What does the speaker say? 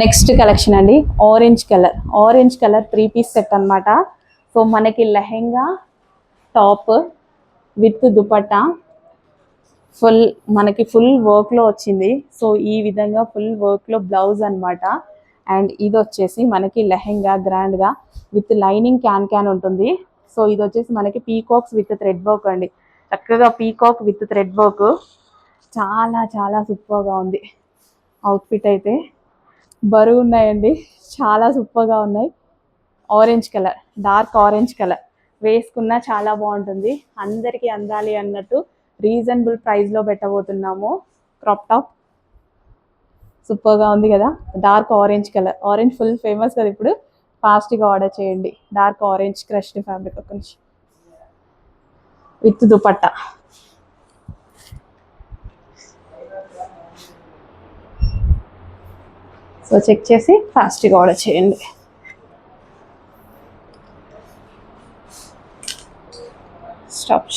Next collection అండి, orange colour 3 piece set అనమాట. So మనకి lehenga, top with dupatta full మనకి ఫుల్ వర్క్లో వచ్చింది. సో ఈ విధంగా ఫుల్ వర్క్లో బ్లౌజ్ అనమాట. అండ్ ఇది వచ్చేసి మనకి లెహెంగా గ్రాండ్గా విత్ లైనింగ్ క్యాన్ ఉంటుంది. సో ఇది వచ్చేసి మనకి పీకాక్స్ విత్ థ్రెడ్ వర్క్ అండి. చక్కగా పీకాక్ విత్ థ్రెడ్ వర్క్, చాలా చాలా సూపర్గా ఉంది. అవుట్ఫిట్ అయితే బరువు ఉన్నాయండి, చాలా సూపర్గా ఉన్నాయి. Orange colour, dark orange colour వేసుకున్నా చాలా బాగుంటుంది. అందరికీ అందాలి అన్నట్టు రీజనబుల్ ప్రైస్లో పెట్టబోతున్నాము. క్రాప్ టాప్ సూపర్గా ఉంది కదా. Dark orange colour, orange full famous కదా ఇప్పుడు. ఫాస్ట్గా ఆర్డర్ చేయండి. డార్క్ ఆరెంజ్ క్రష్డ్ ఫ్యాబ్రిక్ ఒక నిమిషం విత్ దుపట్టా. సో చెక్ చేసి ఫాస్ట్గా ఆర్డర్ చేయండి. స్టాప్.